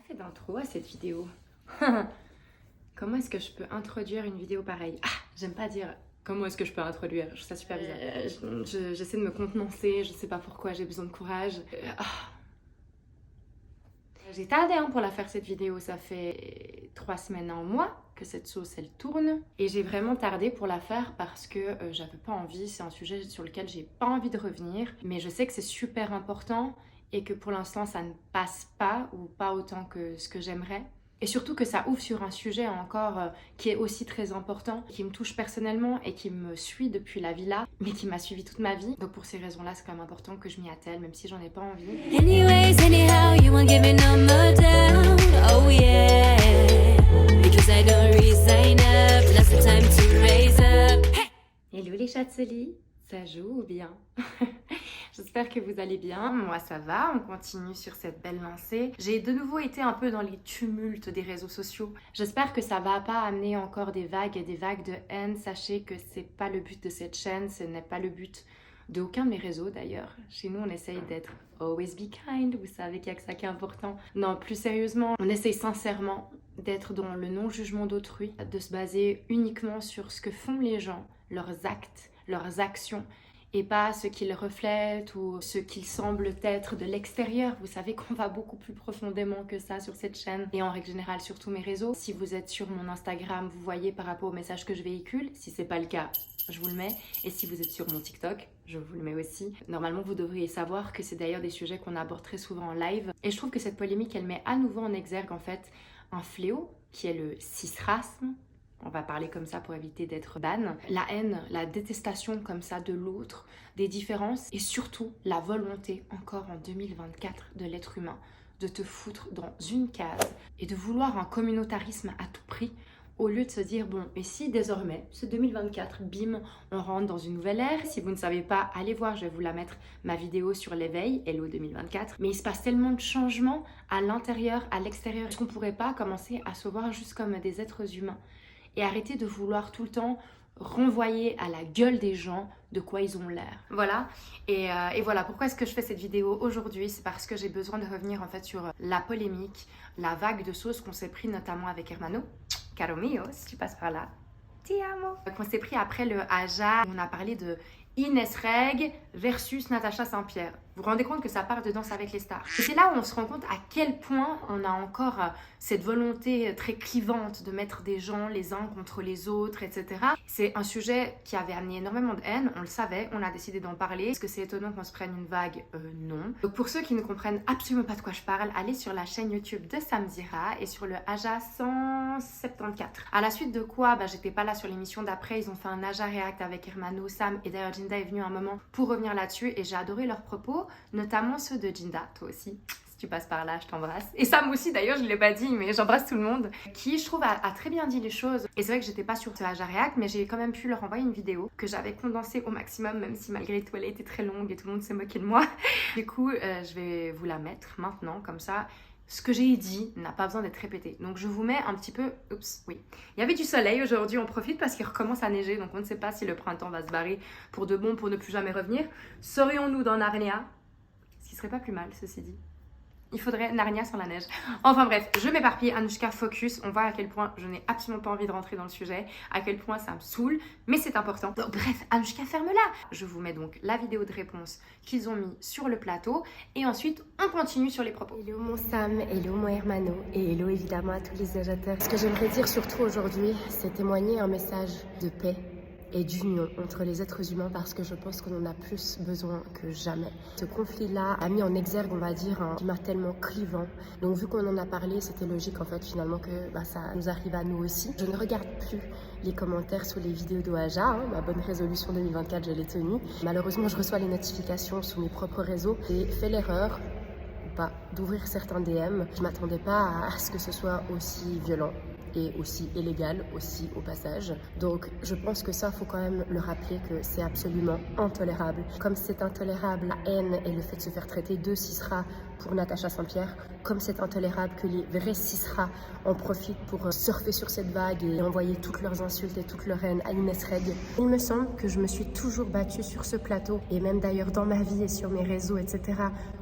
fait d'intro à cette vidéo. Comment est-ce que je peux introduire une vidéo pareille? J'aime pas dire comment est-ce que je peux introduire, je trouve ça super bizarre. J'essaie de me contenancer, je sais pas pourquoi, j'ai besoin de courage. J'ai tardé pour la faire cette vidéo, ça fait 3 semaines, un mois que cette sauce elle tourne. Et j'ai vraiment tardé pour la faire parce que j'avais pas envie, c'est un sujet sur lequel j'ai pas envie de revenir. Mais je sais que c'est super important et que pour l'instant ça ne passe pas ou pas autant que ce que j'aimerais. Et surtout que ça ouvre sur un sujet encore qui est aussi très important, qui me touche personnellement et qui me suit depuis la villa, mais qui m'a suivi toute ma vie. Donc pour ces raisons-là, c'est quand même important que je m'y attelle, même si j'en ai pas envie. Anyways, anyhow, you won't give me no more down. Oh yeah, because I don't resign up. Now's the time to raise up. Hello les chatselis, ça joue ou bien? J'espère que vous allez bien, moi ça va, on continue sur cette belle lancée. J'ai de nouveau été un peu dans les tumultes des réseaux sociaux. J'espère que ça va pas amener encore des vagues et des vagues de haine. Sachez que c'est pas le but de cette chaîne, ce n'est pas le but de aucun de mes réseaux d'ailleurs. Chez nous on essaye d'être always be kind, vous savez qu'il y a que ça qui est important. Non, plus sérieusement, on essaye sincèrement d'être dans le non-jugement d'autrui, de se baser uniquement sur ce que font les gens, leurs actes, leurs actions, et pas ce qu'ils reflètent ou ce qu'ils semblent être de l'extérieur. Vous savez qu'on va beaucoup plus profondément que ça sur cette chaîne et en règle générale sur tous mes réseaux. Si vous êtes sur mon Instagram, vous voyez par rapport au message que je véhicule. Si c'est pas le cas, je vous le mets. Et si vous êtes sur mon TikTok, je vous le mets aussi. Normalement, vous devriez savoir que c'est d'ailleurs des sujets qu'on aborde très souvent en live. Et je trouve que cette polémique, elle met à nouveau en exergue en fait un fléau qui est le cisrasme. On va parler comme ça pour éviter d'être ban. La haine, la détestation comme ça de l'autre, des différences et surtout la volonté, encore en 2024, de l'être humain de te foutre dans une case et de vouloir un communautarisme à tout prix au lieu de se dire bon, et si désormais, ce 2024, bim, on rentre dans une nouvelle ère. Si vous ne savez pas, allez voir, je vais vous la mettre, ma vidéo sur l'éveil, Hello 2024. Mais il se passe tellement de changements à l'intérieur, à l'extérieur, est-ce qu'on pourrait pas commencer à se voir juste comme des êtres humains et arrêter de vouloir tout le temps renvoyer à la gueule des gens de quoi ils ont l'air. Voilà, et voilà, pourquoi est-ce que je fais cette vidéo aujourd'hui? C'est parce que j'ai besoin de revenir en fait sur la polémique, la vague de sauce qu'on s'est pris notamment avec Hermano. Caro mio, si tu passes par là, ti amo. Qu'on s'est pris après le Aja, on a parlé de Inès Reg versus Natacha Saint-Pierre. Vous vous rendez compte que ça part de Danse avec les stars. Et c'est là où on se rend compte à quel point on a encore cette volonté très clivante de mettre des gens les uns contre les autres, etc. C'est un sujet qui avait amené énormément de haine, on le savait, on a décidé d'en parler. Est-ce que c'est étonnant qu'on se prenne une vague? Non. Donc pour ceux qui ne comprennent absolument pas de quoi je parle, allez sur la chaîne YouTube de Samzira et sur le Aja 174. À la suite de quoi, j'étais pas là sur l'émission d'après, ils ont fait un Aja React avec Hermano, Sam et d'ailleurs Jinda est venue un moment pour revenir là-dessus et j'ai adoré leurs propos. Notamment ceux de Jinda, toi aussi, si tu passes par là, je t'embrasse. Et Sam aussi d'ailleurs, je ne l'ai pas dit, mais j'embrasse tout le monde, qui je trouve a très bien dit les choses. Et c'est vrai que j'étais pas sur ce Aja React, mais j'ai quand même pu leur envoyer une vidéo que j'avais condensée au maximum, même si malgré tout elle était très longue et tout le monde s'est moqué de moi. Du coup, je vais vous la mettre maintenant, comme ça. Ce que j'ai dit n'a pas besoin d'être répété. Donc je vous mets un petit peu... Oups, oui. Il y avait du soleil aujourd'hui, on profite parce qu'il recommence à neiger. Donc on ne sait pas si le printemps va se barrer pour de bon, pour ne plus jamais revenir. Serions-nous dans Narnia? Ce qui serait pas plus mal, ceci dit. Il faudrait Narnia sans la neige. Enfin bref, je m'éparpille. Anouchka, focus. On voit à quel point je n'ai absolument pas envie de rentrer dans le sujet, à quel point ça me saoule, mais c'est important. Donc bref, Anouchka, ferme-la. Je vous mets donc la vidéo de réponse qu'ils ont mis sur le plateau et ensuite on continue sur les propos. Hello mon Sam, hello mon Hermano et hello évidemment à tous les agiteurs. Ce que j'aimerais dire surtout aujourd'hui, c'est témoigner un message de paix et d'union entre les êtres humains parce que je pense qu'on en a plus besoin que jamais. Ce conflit-là a mis en exergue, on va dire, un climat tellement clivant. Donc vu qu'on en a parlé, c'était logique en fait finalement que ça nous arrive à nous aussi. Je ne regarde plus les commentaires sous les vidéos d'Oaja, ma bonne résolution 2024, je l'ai tenue. Malheureusement, je reçois les notifications sous mes propres réseaux. J'ai fait l'erreur d'ouvrir certains DM. Je m'attendais pas à ce que ce soit aussi violent et aussi illégal aussi au passage. Donc je pense que ça, faut quand même le rappeler que c'est absolument intolérable. Comme c'est intolérable la haine et le fait de se faire traiter de cisra pour Natacha Saint-Pierre, comme c'est intolérable que les vrais cisra en profitent pour surfer sur cette vague et envoyer toutes leurs insultes et toute leur haine à Inès Reg. Il me semble que je me suis toujours battue sur ce plateau et même d'ailleurs dans ma vie et sur mes réseaux, etc.,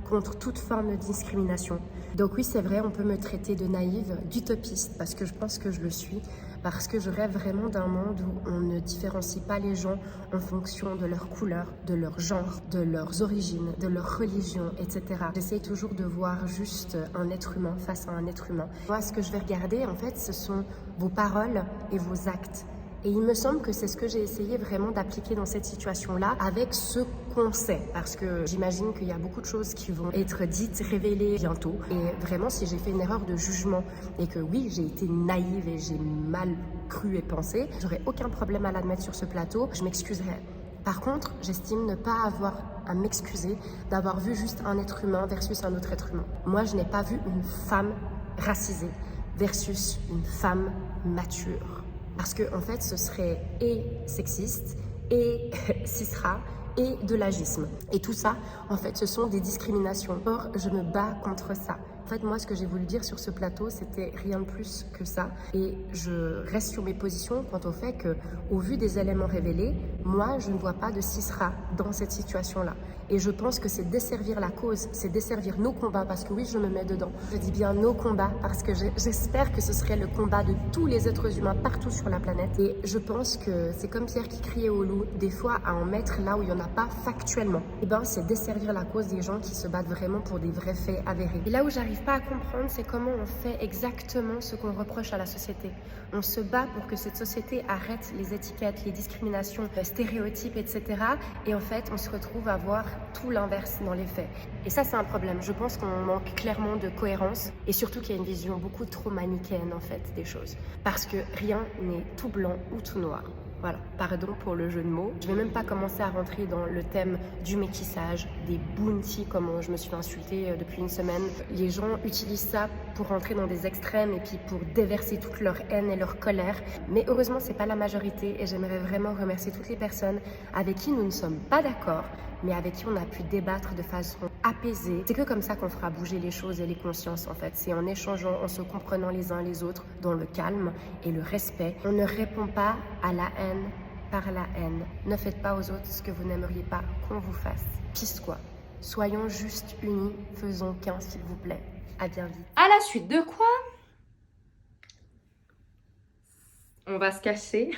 contre toute forme de discrimination. Donc oui, c'est vrai, on peut me traiter de naïve, d'utopiste, parce que je pense que je le suis, parce que je rêve vraiment d'un monde où on ne différencie pas les gens en fonction de leur couleur, de leur genre, de leurs origines, de leur religion, etc. J'essaie toujours de voir juste un être humain face à un être humain. Moi, ce que je vais regarder, en fait, ce sont vos paroles et vos actes. Et il me semble que c'est ce que j'ai essayé vraiment d'appliquer dans cette situation-là avec ce qu'on sait. Parce que j'imagine qu'il y a beaucoup de choses qui vont être dites, révélées bientôt. Et vraiment, si j'ai fait une erreur de jugement et que oui, j'ai été naïve et j'ai mal cru et pensé, j'aurais aucun problème à l'admettre sur ce plateau. Je m'excuserai. Par contre, j'estime ne pas avoir à m'excuser d'avoir vu juste un être humain versus un autre être humain. Moi, je n'ai pas vu une femme racisée versus une femme mature. Parce que en fait, ce serait et sexiste, et cisra, et de l'agisme. Et tout ça, en fait, ce sont des discriminations. Or, je me bats contre ça. En fait, moi, ce que j'ai voulu dire sur ce plateau, c'était rien de plus que ça. Et je reste sur mes positions quant au fait que, au vu des éléments révélés, moi, je ne vois pas de cisra dans cette situation-là. Et je pense que c'est desservir la cause, c'est desservir nos combats, parce que oui, je me mets dedans. Je dis bien nos combats, parce que j'espère que ce serait le combat de tous les êtres humains partout sur la planète. Et je pense que c'est comme Pierre qui criait au loup, des fois à en mettre là où il n'y en a pas factuellement. Et ben, c'est desservir la cause des gens qui se battent vraiment pour des vrais faits avérés. Et là où j'arrive pas à comprendre, c'est comment on fait exactement ce qu'on reproche à la société. On se bat pour que cette société arrête les étiquettes, les discriminations, les stéréotypes, etc. Et en fait, on se retrouve à voir tout l'inverse dans les faits. Et ça, c'est un problème. Je pense qu'on manque clairement de cohérence et surtout qu'il y a une vision beaucoup trop manichéenne en fait des choses. Parce que rien n'est tout blanc ou tout noir. Voilà, pardon pour le jeu de mots. Je vais même pas commencer à rentrer dans le thème du métissage, des bounties, comme je me suis fait insulter depuis une semaine. Les gens utilisent ça pour rentrer dans des extrêmes et puis pour déverser toute leur haine et leur colère. Mais heureusement, c'est pas la majorité et j'aimerais vraiment remercier toutes les personnes avec qui nous ne sommes pas d'accord, mais avec qui on a pu débattre de façon apaisée. C'est que comme ça qu'on fera bouger les choses et les consciences en fait. C'est en échangeant, en se comprenant les uns les autres, dans le calme et le respect. On ne répond pas à la haine par la haine. Ne faites pas aux autres ce que vous n'aimeriez pas qu'on vous fasse. Pisse quoi. Soyons juste unis, faisons qu'un s'il vous plaît. À bien vite. À la suite de quoi? On va se cacher.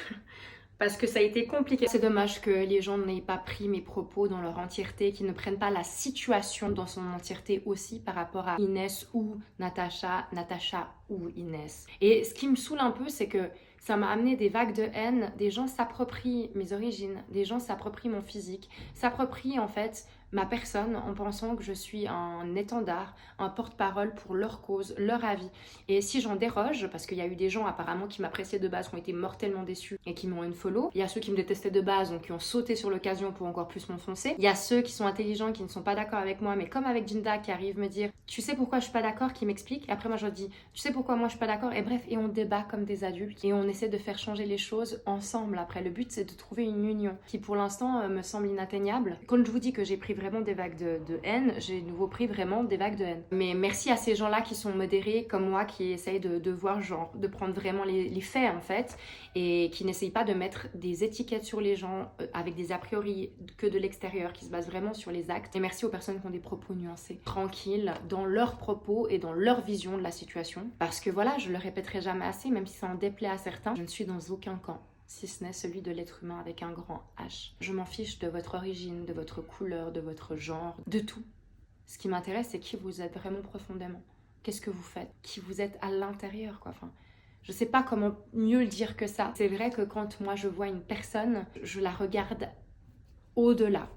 Parce que ça a été compliqué. C'est dommage que les gens n'aient pas pris mes propos dans leur entièreté, qu'ils ne prennent pas la situation dans son entièreté aussi par rapport à Inès ou Natacha, Natacha ou Inès. Et ce qui me saoule un peu, c'est que ça m'a amené des vagues de haine. Des gens s'approprient mes origines, des gens s'approprient mon physique, s'approprient en fait ma personne en pensant que je suis un étendard, un porte-parole pour leur cause, leur avis. Et si j'en déroge, parce qu'il y a eu des gens apparemment qui m'appréciaient de base, qui ont été mortellement déçus et qui m'ont unfollow. Il y a ceux qui me détestaient de base, donc qui ont sauté sur l'occasion pour encore plus m'enfoncer. Il y a ceux qui sont intelligents, qui ne sont pas d'accord avec moi, mais comme avec Jinda qui arrive me dire « Tu sais pourquoi je suis pas d'accord ?» qui m'explique. Et après moi je dis « Tu sais pourquoi moi je suis pas d'accord ?» Et bref, et on débat comme des adultes et on essaie de faire changer les choses ensemble. Après, le but c'est de trouver une union qui pour l'instant me semble inatteignable. Quand je vous dis que j'ai pris vraiment des vagues de haine, j'ai de nouveau pris vraiment des vagues de haine. Mais merci à ces gens-là qui sont modérés comme moi, qui essayent de voir genre, de prendre vraiment les faits en fait, et qui n'essayent pas de mettre des étiquettes sur les gens avec des a priori que de l'extérieur, qui se basent vraiment sur les actes. Et merci aux personnes qui ont des propos nuancés, tranquilles, dans leurs propos et dans leur vision de la situation. Parce que voilà, je le répéterai jamais assez, même si ça en déplaît à certains, je ne suis dans aucun camp, si ce n'est celui de l'être humain avec un grand H. Je m'en fiche de votre origine, de votre couleur, de votre genre, de tout. Ce qui m'intéresse, c'est qui vous êtes vraiment profondément. Qu'est-ce que vous faites? Qui vous êtes à l'intérieur, quoi. Enfin, je sais pas comment mieux le dire que ça. C'est vrai que quand moi je vois une personne, je la regarde au-delà.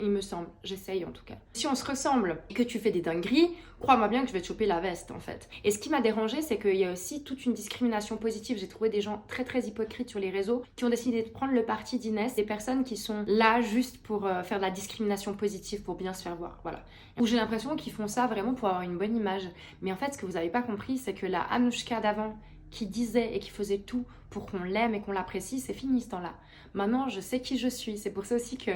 Il me semble, j'essaye en tout cas. Si on se ressemble et que tu fais des dingueries, crois-moi bien que je vais te choper la veste en fait. Et ce qui m'a dérangé, c'est qu'il y a aussi toute une discrimination positive. J'ai trouvé des gens très très hypocrites sur les réseaux qui ont décidé de prendre le parti d'Inès, des personnes qui sont là juste pour faire de la discrimination positive, pour bien se faire voir, voilà. Où j'ai l'impression qu'ils font ça vraiment pour avoir une bonne image. Mais en fait, ce que vous n'avez pas compris, c'est que la Anouchka d'avant, qui disait et qui faisait tout pour qu'on l'aime et qu'on l'apprécie, c'est fini ce temps-là. Maintenant, je sais qui je suis. C'est pour ça aussi que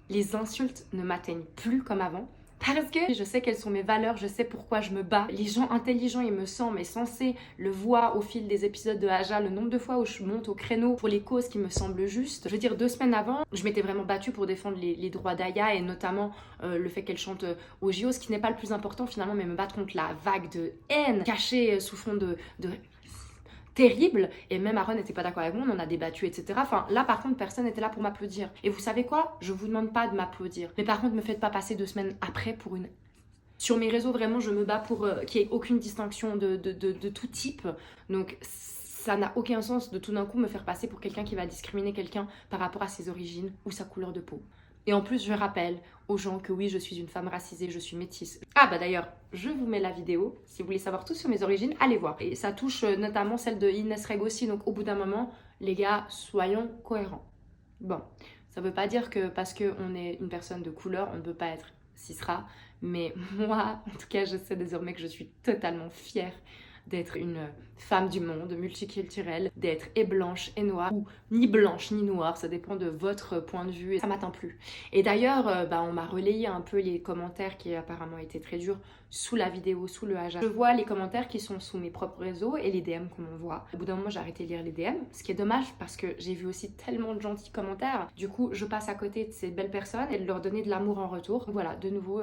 les insultes ne m'atteignent plus comme avant. Parce que je sais quelles sont mes valeurs, je sais pourquoi je me bats. Les gens intelligents, il me semble, et sensés, le voient au fil des épisodes de Aja, le nombre de fois où je monte au créneau pour les causes qui me semblent justes. Je veux dire, 2 semaines avant, je m'étais vraiment battue pour défendre les droits d'Aya et notamment le fait qu'elle chante au JO, ce qui n'est pas le plus important finalement, mais me battre contre la vague de haine cachée sous fond de terrible, et même Aaron n'était pas d'accord avec moi, on en a débattu, etc. Enfin, là par contre, personne n'était là pour m'applaudir. Et vous savez quoi? Je vous demande pas de m'applaudir. Mais par contre, me faites pas passer 2 semaines après pour une... Sur mes réseaux, vraiment, je me bats pour qu'il n'y ait aucune distinction de tout type. Donc, ça n'a aucun sens de tout d'un coup me faire passer pour quelqu'un qui va discriminer quelqu'un par rapport à ses origines ou sa couleur de peau. Et en plus, je rappelle aux gens que oui, je suis une femme racisée, je suis métisse. Ah bah d'ailleurs, je vous mets la vidéo. Si vous voulez savoir tout sur mes origines, allez voir. Et ça touche notamment celle de Inès Reg aussi. Donc au bout d'un moment, les gars, soyons cohérents. Bon, ça veut pas dire que parce qu'on est une personne de couleur, on ne peut pas être cisra. Mais moi, en tout cas, je sais désormais que je suis totalement fière d'être une femme du monde, multiculturelle, d'être et blanche et noire, ou ni blanche ni noire, ça dépend de votre point de vue, et ça m'atteint plus. Et d'ailleurs, on m'a relayé un peu les commentaires qui apparemment étaient très durs sous la vidéo, sous le Aja. Je vois les commentaires qui sont sous mes propres réseaux et les DM qu'on m'envoie. Au bout d'un moment, j'ai arrêté de lire les DM, ce qui est dommage parce que j'ai vu aussi tellement de gentils commentaires. Du coup, je passe à côté de ces belles personnes et de leur donner de l'amour en retour. Voilà, de nouveau,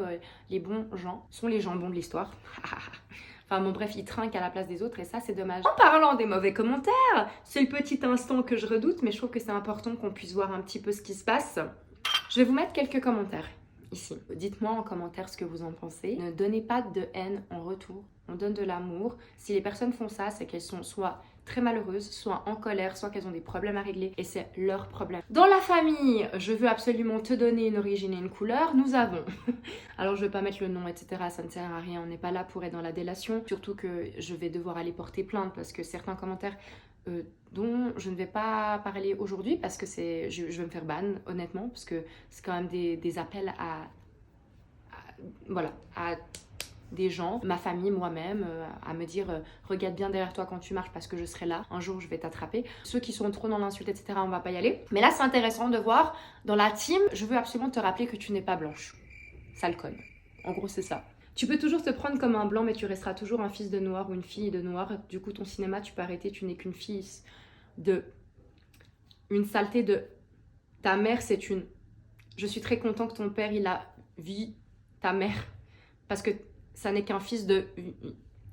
les bons gens sont les jambons de l'histoire. Enfin bon bref, ils trinquent à la place des autres et ça c'est dommage. En parlant des mauvais commentaires, c'est le petit instant que je redoute, mais je trouve que c'est important qu'on puisse voir un petit peu ce qui se passe. Je vais vous mettre quelques commentaires ici. Dites-moi en commentaire ce que vous en pensez. Ne donnez pas de haine en retour, on donne de l'amour. Si les personnes font ça, c'est qu'elles sont soit très malheureuses, soit en colère, soit qu'elles ont des problèmes à régler et c'est leur problème. Dans la famille, je veux absolument te donner une origine et une couleur, nous avons... Alors je vais pas mettre le nom, etc. Ça ne sert à rien, on n'est pas là pour être dans la délation. Surtout que je vais devoir aller porter plainte parce que certains commentaires dont je ne vais pas parler aujourd'hui parce que je vais me faire ban, honnêtement, parce que c'est quand même des appels à des gens, ma famille, moi-même, à me dire regarde bien derrière toi quand tu marches parce que je serai là, un jour je vais t'attraper. Ceux qui sont trop dans l'insulte, etc., on va pas y aller. Mais là, c'est intéressant de voir dans la team, je veux absolument te rappeler que tu n'es pas blanche. Ça le conne. En gros, c'est ça. Tu peux toujours te prendre comme un blanc, mais tu resteras toujours un fils de noir ou une fille de noir. Du coup, ton cinéma, tu peux arrêter, tu n'es qu'une fille de... Une saleté de... Ta mère, c'est une... Je suis très content que ton père, il a vu ta mère. Parce que ça n'est qu'un fils de...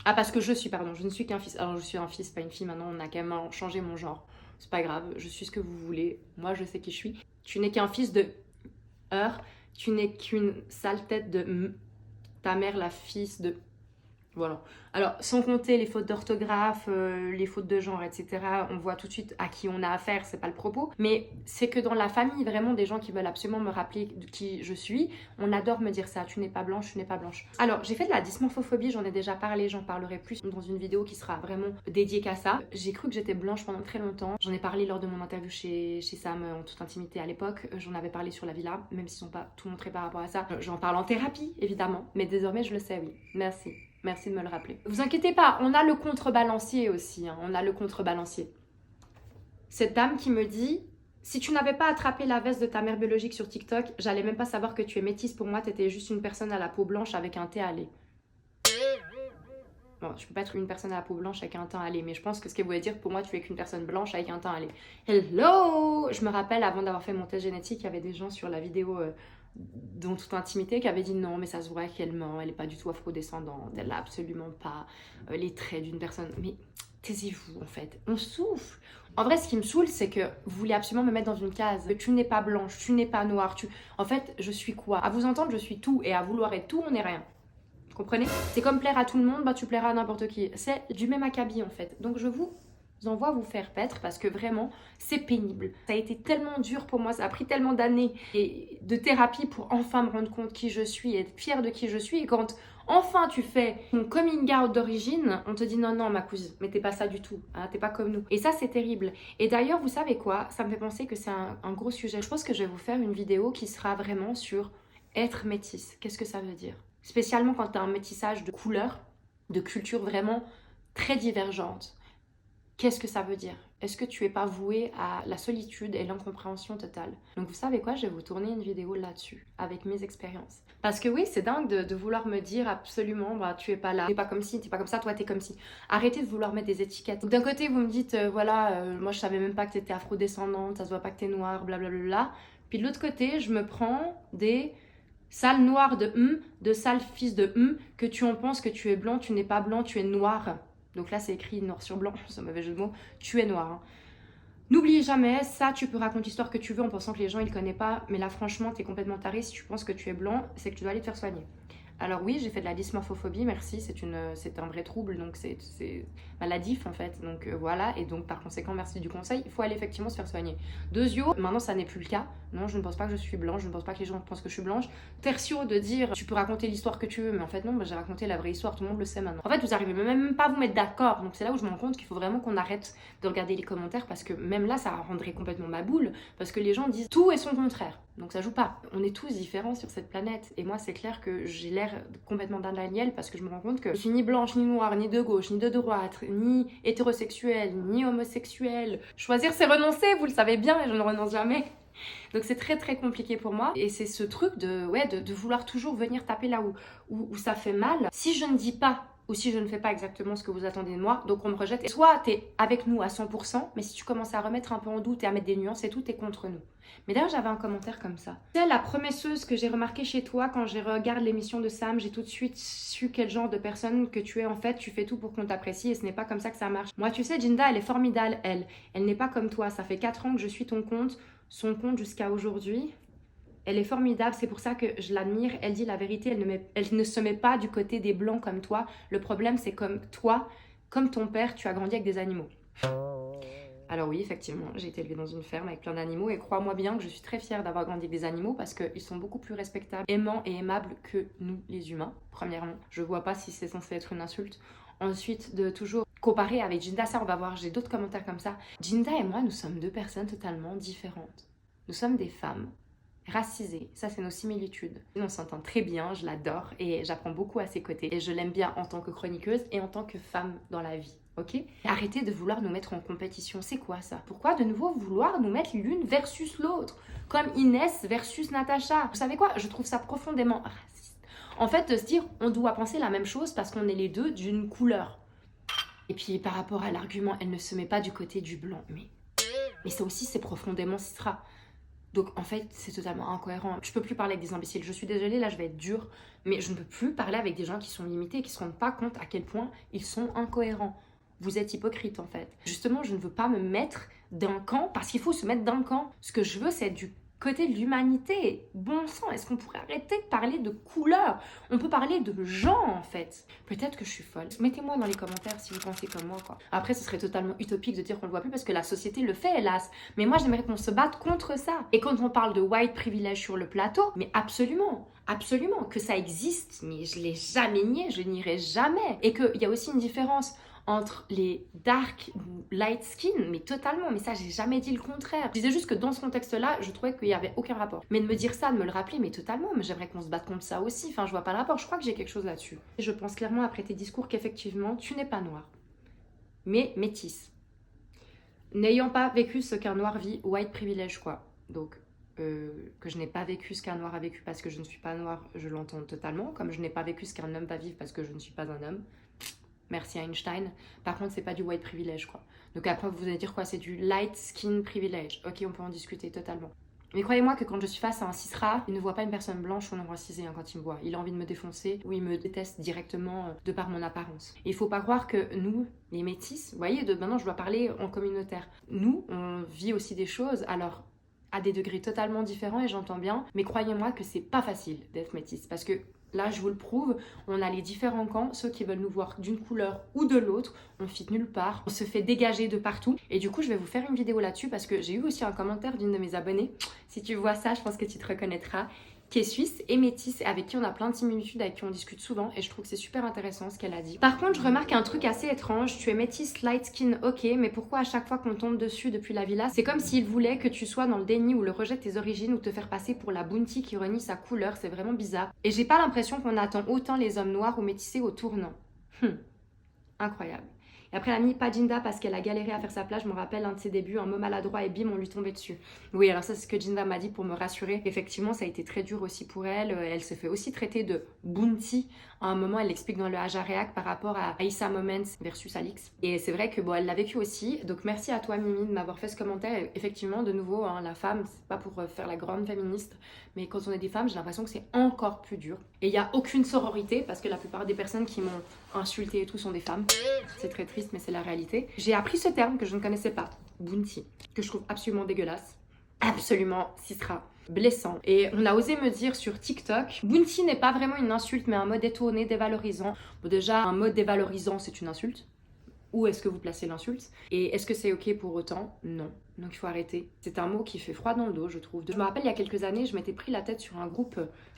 Ah, parce que je ne suis qu'un fils. Alors, je suis un fils, pas une fille. Maintenant, on a quand même changé mon genre. C'est pas grave, je suis ce que vous voulez. Moi, je sais qui je suis. Tu n'es qu'un fils de... Tu n'es qu'une sale tête de... Ta mère, la fils de... Voilà. Alors, sans compter les fautes d'orthographe, les fautes de genre, etc. On voit tout de suite à qui on a affaire, c'est pas le propos. Mais c'est que dans la famille, vraiment, des gens qui veulent absolument me rappeler qui je suis, on adore me dire ça. Tu n'es pas blanche, tu n'es pas blanche. Alors, j'ai fait de la dysmorphophobie, j'en ai déjà parlé, j'en parlerai plus dans une vidéo qui sera vraiment dédiée qu'à ça. J'ai cru que j'étais blanche pendant très longtemps. J'en ai parlé lors de mon interview chez Sam en toute intimité à l'époque. J'en avais parlé sur la villa, même s'ils n'ont pas tout montré par rapport à ça. J'en parle en thérapie, évidemment. Mais désormais, je le sais, oui. Merci. Merci de me le rappeler. Vous inquiétez pas, on a le contrebalancier aussi. On a le contrebalancier. Cette dame qui me dit, si tu n'avais pas attrapé la veste de ta mère biologique sur TikTok, j'allais même pas savoir que tu es métisse. Pour moi, t'étais juste une personne à la peau blanche avec un thé à lait. Bon, je peux pas être une personne à la peau blanche avec un teint à lait, mais je pense que ce qu'elle voulait dire, pour moi, tu es qu'une personne blanche avec un teint à lait. Hello! Je me rappelle, avant d'avoir fait mon test génétique, il y avait des gens sur la vidéo... dans toute intimité qui avait dit non mais ça se voit qu'elle ment, elle est pas du tout afrodescendante, elle a absolument pas les traits d'une personne. Mais taisez-vous en fait, on souffle. En vrai ce qui me saoule c'est que vous voulez absolument me mettre dans une case, tu n'es pas blanche, tu n'es pas noire, en fait je suis quoi? À vous entendre je suis tout et à vouloir être tout on n'est rien. Vous comprenez? C'est comme plaire à tout le monde, bah tu plairas à n'importe qui. C'est du même acabit en fait. Donc je vous envoie vous faire paître parce que vraiment c'est pénible. Ça a été tellement dur pour moi, ça a pris tellement d'années et de thérapie pour enfin me rendre compte qui je suis et être fière de qui je suis. Et quand enfin tu fais ton coming out d'origine, on te dit non ma cousine, mais t'es pas ça du tout, hein, t'es pas comme nous. Et ça c'est terrible. Et d'ailleurs vous savez quoi, ça me fait penser que c'est un gros sujet. Je pense que je vais vous faire une vidéo qui sera vraiment sur être métisse. Qu'est-ce que ça veut dire? Spécialement quand t'as un métissage de couleurs, de cultures vraiment très divergentes. Qu'est-ce que ça veut dire? Est-ce que tu es pas voué à la solitude et l'incompréhension totale? Donc vous savez quoi, je vais vous tourner une vidéo là-dessus, avec mes expériences. Parce que oui, c'est dingue de vouloir me dire absolument, bah tu es pas là, t'es pas comme ci, t'es pas comme ça, toi t'es comme ci. Arrêtez de vouloir mettre des étiquettes. D'un côté, vous me dites, moi je savais même pas que t'étais afrodescendante, ça se voit pas que t'es noire, blablabla. Puis de l'autre côté, je me prends des sales noirs de sales fils de que tu en penses que tu es blanc, tu n'es pas blanc, tu es noir. Donc là, c'est écrit noir sur blanc, c'est un mauvais jeu de mots, tu es noir. Hein. N'oublie jamais, ça, tu peux raconter l'histoire que tu veux en pensant que les gens, ils ne connaissent pas. Mais là, franchement, t'es complètement taré. Si tu penses que tu es blanc, c'est que tu dois aller te faire soigner. Alors oui, j'ai fait de la dysmorphophobie, merci, c'est un vrai trouble, donc c'est maladif en fait, donc voilà, et donc par conséquent, merci du conseil, il faut aller effectivement se faire soigner. Deuxio, maintenant ça n'est plus le cas, non, je ne pense pas que je suis blanche, je ne pense pas que les gens pensent que je suis blanche. Tertio, de dire, tu peux raconter l'histoire que tu veux, mais en fait non, j'ai raconté la vraie histoire, tout le monde le sait maintenant. En fait, vous arrivez même pas à vous mettre d'accord, donc c'est là où je me rends compte qu'il faut vraiment qu'on arrête de regarder les commentaires, parce que même là, ça rendrait complètement ma boule, parce que les gens disent tout et son contraire. Donc ça joue pas. On est tous différents sur cette planète. Et moi, c'est clair que j'ai l'air complètement d'un Daniel parce que je me rends compte que je suis ni blanche, ni noire, ni de gauche, ni de droite, ni hétérosexuelle, ni homosexuelle. Choisir, c'est renoncer, vous le savez bien, et je ne renonce jamais. Donc c'est très très compliqué pour moi. Et c'est ce truc de vouloir toujours venir taper là où ça fait mal. Si je ne dis pas ou si je ne fais pas exactement ce que vous attendez de moi, donc on me rejette. Et soit t'es avec nous à 100%, mais si tu commences à remettre un peu en doute et à mettre des nuances et tout, t'es contre nous. Mais d'ailleurs, j'avais un commentaire comme ça. C'est la promesseuse que j'ai remarqué chez toi quand je regarde l'émission de Sam, j'ai tout de suite su quel genre de personne que tu es en fait. Tu fais tout pour qu'on t'apprécie et ce n'est pas comme ça que ça marche. Moi, tu sais, Jinda, elle est formidable, elle. Elle n'est pas comme toi. Ça fait 4 ans que je suis ton compte, son compte jusqu'à aujourd'hui. Elle est formidable, c'est pour ça que je l'admire. Elle dit la vérité, elle ne se met pas du côté des blancs comme toi. Le problème, c'est comme toi, comme ton père, tu as grandi avec des animaux. Alors oui, effectivement, j'ai été élevée dans une ferme avec plein d'animaux et crois-moi bien que je suis très fière d'avoir grandi avec des animaux parce qu'ils sont beaucoup plus respectables, aimants et aimables que nous, les humains, premièrement. Je vois pas si c'est censé être une insulte. Ensuite, de toujours comparer avec Jinda, ça on va voir, j'ai d'autres commentaires comme ça. Jinda et moi, nous sommes deux personnes totalement différentes. Nous sommes des femmes racisée, ça c'est nos similitudes. On s'entend très bien, je l'adore et j'apprends beaucoup à ses côtés. Et je l'aime bien en tant que chroniqueuse et en tant que femme dans la vie, ok? Arrêtez de vouloir nous mettre en compétition, c'est quoi ça? Pourquoi de nouveau vouloir nous mettre l'une versus l'autre? Comme Inès versus Natacha. Vous savez quoi? Je trouve ça profondément raciste. En fait, de se dire, on doit penser la même chose parce qu'on est les deux d'une couleur. Et puis par rapport à l'argument, elle ne se met pas du côté du blanc. Mais ça aussi, c'est profondément citra. Donc en fait, c'est totalement incohérent. Je peux plus parler avec des imbéciles. Je suis désolée, là je vais être dure, mais je ne peux plus parler avec des gens qui sont limités et qui se rendent pas compte à quel point ils sont incohérents. Vous êtes hypocrite en fait. Justement, je ne veux pas me mettre d'un camp parce qu'il faut se mettre d'un camp. Ce que je veux, c'est être du côté de l'humanité. Bon sang, est-ce qu'on pourrait arrêter de parler de couleurs? On peut parler de gens en fait. Peut-être que je suis folle. Mettez-moi dans les commentaires si vous pensez comme moi quoi. Après, ce serait totalement utopique de dire qu'on le voit plus parce que la société le fait hélas. Mais moi, j'aimerais qu'on se batte contre ça. Et quand on parle de white privilege sur le plateau, mais absolument, absolument, que ça existe. Mais je l'ai jamais nié, je nierai jamais. Et qu'il y a aussi une différence entre les dark ou light skin, mais totalement, mais ça j'ai jamais dit le contraire. Je disais juste que dans ce contexte-là, je trouvais qu'il y avait aucun rapport. Mais de me dire ça, de me le rappeler, mais totalement, mais j'aimerais qu'on se batte contre ça aussi, enfin je vois pas le rapport, je crois que j'ai quelque chose là-dessus. Et je pense clairement après tes discours qu'effectivement, tu n'es pas noire, mais métisse. N'ayant pas vécu ce qu'un noir vit, white privilege quoi. Donc, que je n'ai pas vécu ce qu'un noir a vécu parce que je ne suis pas noire, je l'entends totalement, comme je n'ai pas vécu ce qu'un homme va vivre parce que je ne suis pas un homme. Merci Einstein. Par contre, c'est pas du white privilege, quoi. Donc après, vous allez dire quoi? C'est du light skin privilege. Ok, on peut en discuter totalement. Mais croyez-moi que quand je suis face à un cisra, il ne voit pas une personne blanche ou non racisée quand il me voit. Il a envie de me défoncer ou il me déteste directement de par mon apparence. Et il faut pas croire que nous, les métis, vous voyez, maintenant je dois parler en communautaire. Nous, on vit aussi des choses, alors à des degrés totalement différents et j'entends bien. Mais croyez-moi que c'est pas facile d'être métis parce que là, je vous le prouve, on a les différents camps, ceux qui veulent nous voir d'une couleur ou de l'autre, on fit nulle part, on se fait dégager de partout. Et du coup, je vais vous faire une vidéo là-dessus parce que j'ai eu aussi un commentaire d'une de mes abonnées. Si tu vois ça, je pense que tu te reconnaîtras, qui est suisse et métisse, avec qui on a plein de similitudes, avec qui on discute souvent et je trouve que c'est super intéressant ce qu'elle a dit. Par contre, je remarque un truc assez étrange, tu es métisse, light skin, ok, mais pourquoi à chaque fois qu'on tombe dessus depuis la villa, c'est comme s'il voulait que tu sois dans le déni ou le rejet de tes origines ou te faire passer pour la bounty qui renie sa couleur, c'est vraiment bizarre. Et j'ai pas l'impression qu'on attend autant les hommes noirs ou métissés au tournant. Incroyable. Et après, elle a mis pas Jinda parce qu'elle a galéré à faire sa place. Je me rappelle un de ses débuts, un mot maladroit et bim, on lui tombait dessus. Oui, alors ça, c'est ce que Jinda m'a dit pour me rassurer. Effectivement, ça a été très dur aussi pour elle. Elle s'est fait aussi traiter de Bounty. À un moment, elle l'explique dans le Haja React par rapport à Aïssa Moments versus Alix. Et c'est vrai que bon, elle l'a vécu aussi. Donc merci à toi, Mimi, de m'avoir fait ce commentaire. Et effectivement, de nouveau, hein, la femme, c'est pas pour faire la grande féministe, mais quand on est des femmes, j'ai l'impression que c'est encore plus dur. Et il n'y a aucune sororité parce que la plupart des personnes qui m'ont insulté et tout sont des femmes. C'est très triste, mais c'est la réalité. J'ai appris ce terme que je ne connaissais pas, Bounty, que je trouve absolument dégueulasse, absolument cisra, blessant. Et on a osé me dire sur TikTok, Bounty n'est pas vraiment une insulte, mais un mot détourné, dévalorisant. Bon, déjà, un mot dévalorisant, c'est une insulte. Où est-ce que vous placez l'insulte? Et est-ce que c'est ok pour autant? Non. Donc il faut arrêter. C'est un mot qui fait froid dans le dos, je trouve. Je me rappelle, il y a quelques années, je m'étais pris la tête sur un groupe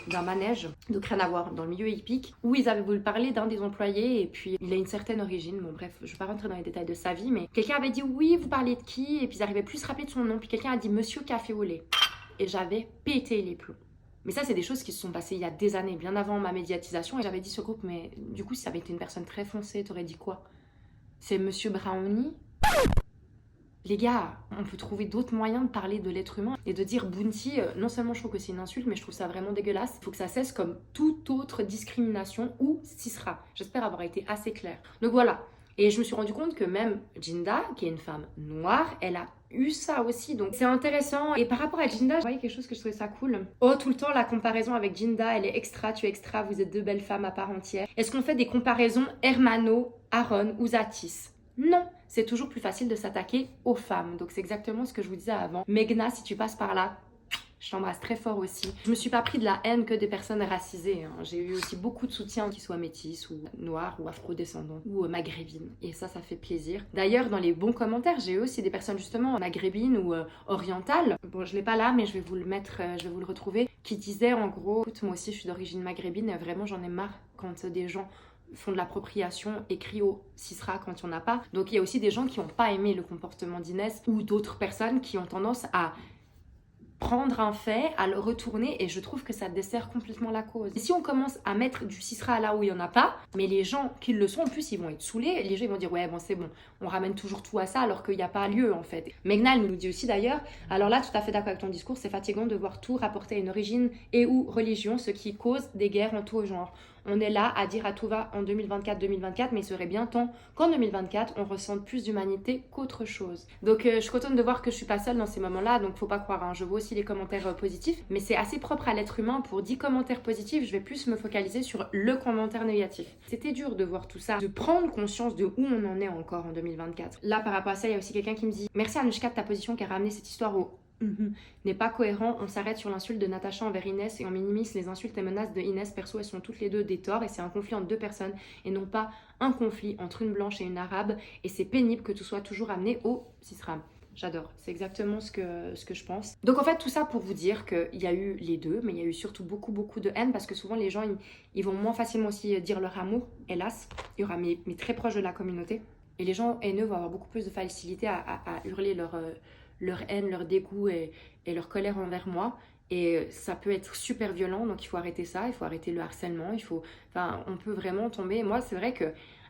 d'un manège, donc rien à voir, dans le milieu hippique, où ils avaient voulu parler d'un des employés, et puis il a une certaine origine. Bon bref, je vais pas rentrer dans les détails de sa vie, mais quelqu'un avait dit oui, vous parlez de qui? Et puis ils n'arrivaient plus à se rappeler de son nom, puis quelqu'un a dit Monsieur Café au lait. Et j'avais pété les plombs. Mais ça, c'est des choses qui se sont passées il y a des années, bien avant ma médiatisation, et j'avais dit ce groupe, mais du coup, si ça avait été une personne très foncée, t'aurais dit quoi? C'est Monsieur Brownie? Les gars, on peut trouver d'autres moyens de parler de l'être humain et de dire Bounty, non seulement je trouve que c'est une insulte, mais je trouve ça vraiment dégueulasse. Il faut que ça cesse comme toute autre discrimination ou cisra. J'espère avoir été assez claire. Donc voilà. Et je me suis rendu compte que même Jinda, qui est une femme noire, elle a eu ça aussi. Donc c'est intéressant. Et par rapport à Jinda, je voyais quelque chose que je trouvais ça cool. Oh, tout le temps, la comparaison avec Jinda, elle est extra, tu es extra, vous êtes deux belles femmes à part entière. Est-ce qu'on fait des comparaisons Hermano, Aaron ou Zatis? Non, c'est toujours plus facile de s'attaquer aux femmes. Donc c'est exactement ce que je vous disais avant. Megna, si tu passes par là, je t'embrasse très fort aussi. Je me suis pas pris de la haine que des personnes racisées. Hein. J'ai eu aussi beaucoup de soutien, qu'ils soient métis ou noirs ou afro-descendants ou maghrébines. Et ça fait plaisir. D'ailleurs, dans les bons commentaires, j'ai eu aussi des personnes justement maghrébines ou orientales. Bon, je l'ai pas là, mais je vais vous le mettre, je vais vous le retrouver. Qui disaient en gros, écoute, moi aussi je suis d'origine maghrébine et vraiment j'en ai marre quand des gens font de l'appropriation et crient au cisra quand il n'y en a pas. Donc il y a aussi des gens qui n'ont pas aimé le comportement d'Inès ou d'autres personnes qui ont tendance à prendre un fait, à le retourner, et je trouve que ça dessert complètement la cause. Et si on commence à mettre du cisra là où il n'y en a pas, mais les gens qui le sont en plus ils vont être saoulés, les gens ils vont dire ouais bon c'est bon, on ramène toujours tout à ça alors qu'il n'y a pas lieu en fait. Megna nous dit aussi d'ailleurs, alors là tout à fait d'accord avec ton discours, c'est fatigant de voir tout rapporter à une origine et ou religion, ce qui cause des guerres en tout genre. On est là à dire à tout va en 2024, mais il serait bien temps qu'en 2024, on ressente plus d'humanité qu'autre chose. Donc je suis contente de voir que je suis pas seule dans ces moments-là, donc faut pas croire, hein. Je vois aussi les commentaires positifs, mais c'est assez propre à l'être humain. Pour 10 commentaires positifs, je vais plus me focaliser sur le commentaire négatif. C'était dur de voir tout ça, de prendre conscience de où on en est encore en 2024. Là, par rapport à ça, il y a aussi quelqu'un qui me dit « Merci Anushka de ta position qui a ramené cette histoire au... » n'est pas cohérent, on s'arrête sur l'insulte de Natacha envers Inès et on minimise les insultes et menaces de Inès. Perso, elles sont toutes les deux des torts et c'est un conflit entre deux personnes et non pas un conflit entre une blanche et une arabe, et c'est pénible que tout soit toujours amené au cisram. J'adore, c'est exactement ce que je pense. Donc en fait tout ça pour vous dire qu'il y a eu les deux, mais il y a eu surtout beaucoup de haine parce que souvent les gens ils vont moins facilement aussi dire leur amour, hélas. Il y aura mes très proches de la communauté et les gens haineux vont avoir beaucoup plus de facilité à hurler leur haine, leur dégoût et leur colère envers moi. Et ça peut être super violent, donc il faut arrêter ça, il faut arrêter le harcèlement, on peut vraiment tomber. Moi, c'est vrai que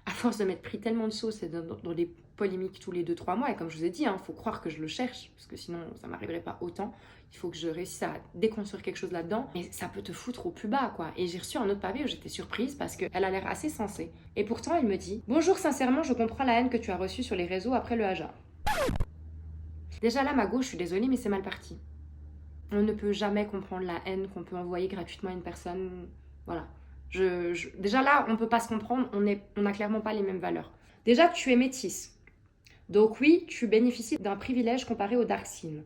à force de m'être pris tellement de sauce et dans des polémiques tous les 2-3 mois, et comme je vous ai dit, faut croire que je le cherche, parce que sinon ça m'arriverait pas autant. Il faut que je réussisse à déconstruire quelque chose là-dedans, mais ça peut te foutre au plus bas, quoi. Et j'ai reçu un autre pavé où j'étais surprise parce qu'elle a l'air assez sensée. Et pourtant, elle me dit « Bonjour, sincèrement, je comprends la haine que tu as reçue sur les réseaux après le Haja. » Déjà là, ma gauche, je suis désolée, mais c'est mal parti. On ne peut jamais comprendre la haine qu'on peut envoyer gratuitement à une personne. Voilà. Déjà là, on ne peut pas se comprendre, on n'a clairement pas les mêmes valeurs. Déjà, tu es métisse. Donc oui, tu bénéficies d'un privilège comparé au dark skin.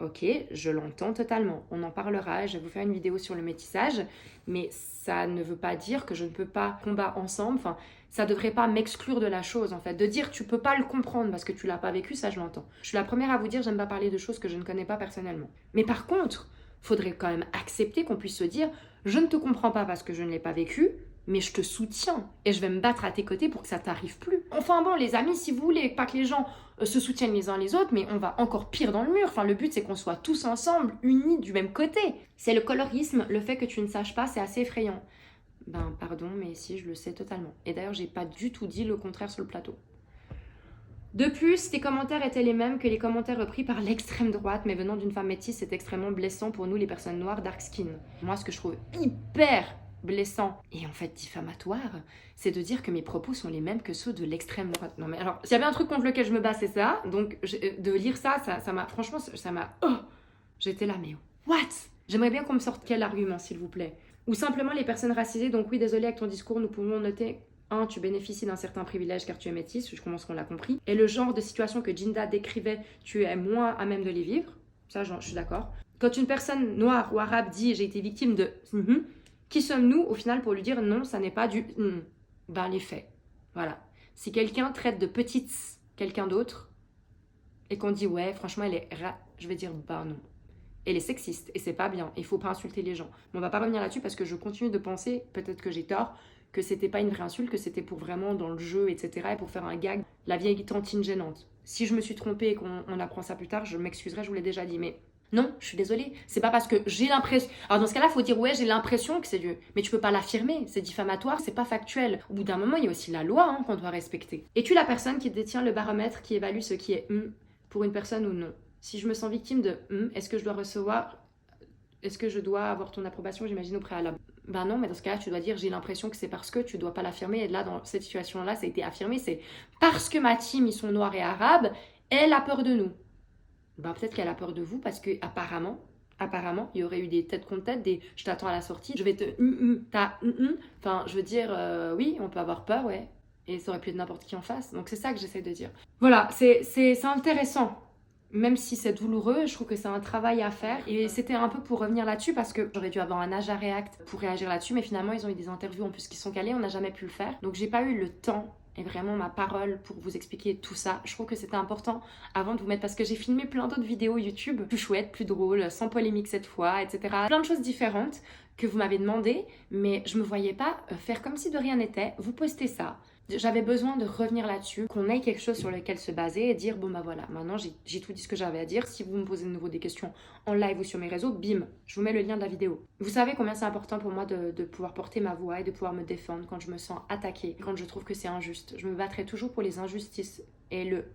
Ok, je l'entends totalement. On en parlera, je vais vous faire une vidéo sur le métissage, mais ça ne veut pas dire que je ne peux pas combattre ensemble. Enfin, ça devrait pas m'exclure de la chose, en fait. De dire tu peux pas le comprendre parce que tu l'as pas vécu, ça je l'entends. Je suis la première à vous dire, j'aime pas parler de choses que je ne connais pas personnellement. Mais par contre, faudrait quand même accepter qu'on puisse se dire je ne te comprends pas parce que je ne l'ai pas vécu, mais je te soutiens et je vais me battre à tes côtés pour que ça t'arrive plus. Enfin bon, les amis, si vous voulez pas que les gens se soutiennent les uns les autres, mais on va encore pire dans le mur. Enfin, le but, c'est qu'on soit tous ensemble, unis du même côté. C'est le colorisme, le fait que tu ne saches pas, c'est assez effrayant. Ben, pardon, mais si, je le sais totalement. Et d'ailleurs, j'ai pas du tout dit le contraire sur le plateau. De plus, tes commentaires étaient les mêmes que les commentaires repris par l'extrême droite, mais venant d'une femme métisse, c'est extrêmement blessant pour nous les personnes noires dark skin. Moi, ce que je trouve hyper blessant et en fait diffamatoire, c'est de dire que mes propos sont les mêmes que ceux de l'extrême droite. Non mais alors, s'il y avait un truc contre lequel je me bats, c'est ça. Donc de lire ça m'a franchement, ça m'a... Oh, j'étais là, mais what? J'aimerais bien qu'on me sorte quel argument, s'il vous plaît. Ou simplement les personnes racisées, donc oui, désolé, avec ton discours, nous pouvons noter... 1. Tu bénéficies d'un certain privilège car tu es métisse, je pense qu'on l'a compris. Et le genre de situation que Jinda décrivait, tu es moins à même de les vivre. Ça, je suis d'accord. Quand une personne noire ou arabe dit « j'ai été victime de... qui sommes-nous au final pour lui dire « non, ça n'est pas du... Ben, les faits. Voilà. Si quelqu'un traite de petite quelqu'un d'autre et qu'on dit « ouais, franchement, elle est... je vais dire « bah non ». Elle est sexiste et c'est pas bien. Il faut pas insulter les gens. Mais on va pas revenir là-dessus parce que je continue de penser, peut-être que j'ai tort, que c'était pas une vraie insulte, que c'était pour vraiment dans le jeu, etc. et pour faire un gag, la vieille tantine gênante. Si je me suis trompée et qu'on apprend ça plus tard, je m'excuserai, je vous l'ai déjà dit, mais non, je suis désolée. C'est pas parce que j'ai l'impression... Alors dans ce cas-là, il faut dire ouais, j'ai l'impression que c'est Dieu. Mais tu peux pas l'affirmer, c'est diffamatoire, c'est pas factuel. Au bout d'un moment, il y a aussi la loi qu'on doit respecter. Es-tu la personne qui détient le baromètre qui évalue ce qui est pour une personne ou non? Si je me sens victime de est-ce que je dois recevoir... Est-ce que je dois avoir ton approbation, j'imagine, au préalable? Ben non, mais dans ce cas-là, tu dois dire j'ai l'impression que c'est parce que tu dois pas l'affirmer. Et là, dans cette situation-là, ça a été affirmé, c'est parce que ma team, ils sont noirs et arabes, elle a peur de nous. Ben peut-être qu'elle a peur de vous parce que apparemment, il y aurait eu des têtes contre têtes, des je t'attends à la sortie, je vais te Enfin, je veux dire, oui, on peut avoir peur, ouais. Et ça aurait pu être n'importe qui en face. Donc c'est ça que j'essaie de dire. Voilà, c'est intéressant. Même si c'est douloureux, je trouve que c'est un travail à faire. Et c'était un peu pour revenir là-dessus parce que j'aurais dû avoir un Aja React pour réagir là-dessus. Mais finalement, ils ont eu des interviews en plus qui sont calées. On n'a jamais pu le faire. Donc, j'ai pas eu le temps et vraiment ma parole pour vous expliquer tout ça. Je trouve que c'était important avant de vous mettre... Parce que j'ai filmé plein d'autres vidéos YouTube plus chouettes, plus drôles, sans polémique cette fois, etc. Plein de choses différentes que vous m'avez demandé. Mais je me voyais pas faire comme si de rien n'était. Vous postez ça. J'avais besoin de revenir là-dessus, qu'on ait quelque chose sur lequel se baser et dire bon bah voilà, maintenant j'ai tout dit ce que j'avais à dire. Si vous me posez de nouveau des questions en live ou sur mes réseaux, bim, je vous mets le lien de la vidéo. Vous savez combien c'est important pour moi de pouvoir porter ma voix et de pouvoir me défendre quand je me sens attaquée, quand je trouve que c'est injuste. Je me battrai toujours pour les injustices et le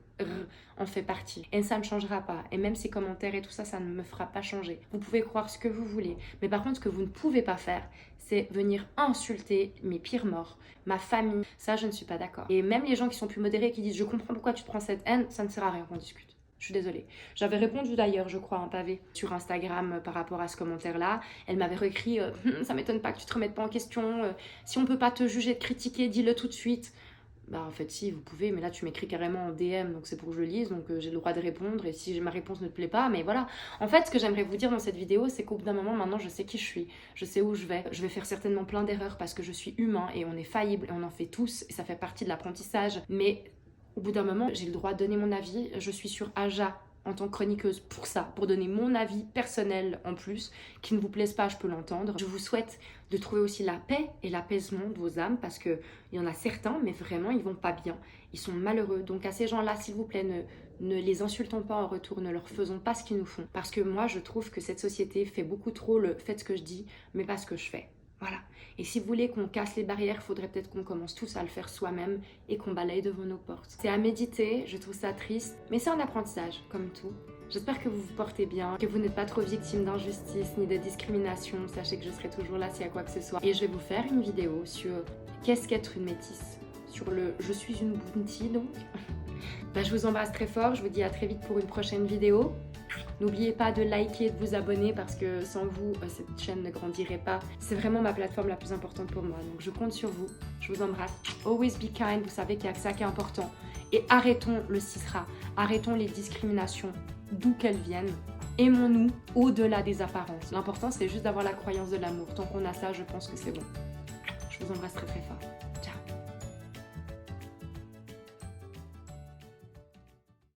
en fait partie. Et ça ne changera pas. Et même ces commentaires et tout ça, ça ne me fera pas changer. Vous pouvez croire ce que vous voulez. Mais par contre, ce que vous ne pouvez pas faire, c'est venir insulter mes pires morts, ma famille. Ça, je ne suis pas d'accord. Et même les gens qui sont plus modérés, qui disent « je comprends pourquoi tu te prends cette haine », ça ne sert à rien qu'on discute. Je suis désolée. J'avais répondu d'ailleurs, je crois, un pavé sur Instagram par rapport à ce commentaire-là. Elle m'avait réécrit « ça m'étonne pas que tu te remettes pas en question. Si on peut pas te juger, te critiquer, dis-le tout de suite. » Bah en fait si, vous pouvez, mais là tu m'écris carrément en DM, donc c'est pour que je lise, donc j'ai le droit de répondre, et si ma réponse ne te plaît pas, mais voilà. En fait, ce que j'aimerais vous dire dans cette vidéo, c'est qu'au bout d'un moment, maintenant je sais qui je suis, je sais où je vais faire certainement plein d'erreurs parce que je suis humain, et on est faillible, et on en fait tous, et ça fait partie de l'apprentissage, mais au bout d'un moment, j'ai le droit de donner mon avis, je suis sur Aja en tant que chroniqueuse pour ça, pour donner mon avis personnel en plus, qui ne vous plaise pas, je peux l'entendre. Je vous souhaite de trouver aussi la paix et l'apaisement de vos âmes, parce qu'il y en a certains, mais vraiment, ils vont pas bien, ils sont malheureux. Donc à ces gens-là, s'il vous plaît, ne les insultons pas en retour, ne leur faisons pas ce qu'ils nous font. Parce que moi, je trouve que cette société fait beaucoup trop le « faites ce que je dis, mais pas ce que je fais ». Voilà. Et si vous voulez qu'on casse les barrières, il faudrait peut-être qu'on commence tous à le faire soi-même et qu'on balaye devant nos portes. C'est à méditer, je trouve ça triste, mais c'est un apprentissage, comme tout. J'espère que vous vous portez bien, que vous n'êtes pas trop victime d'injustice ni de discrimination. Sachez que je serai toujours là s'il y a quoi que ce soit. Et je vais vous faire une vidéo sur qu'est-ce qu'être une métisse. Sur le « je suis une bounty » donc. Je vous embrasse très fort, je vous dis à très vite pour une prochaine vidéo. N'oubliez pas de liker et de vous abonner parce que sans vous, cette chaîne ne grandirait pas. C'est vraiment ma plateforme la plus importante pour moi. Donc je compte sur vous. Je vous embrasse. Always be kind. Vous savez qu'il y a que ça qui est important. Et arrêtons le cisra. Arrêtons les discriminations, d'où qu'elles viennent. Aimons-nous au-delà des apparences. L'important, c'est juste d'avoir la croyance de l'amour. Tant qu'on a ça, je pense que c'est bon. Je vous embrasse très très fort.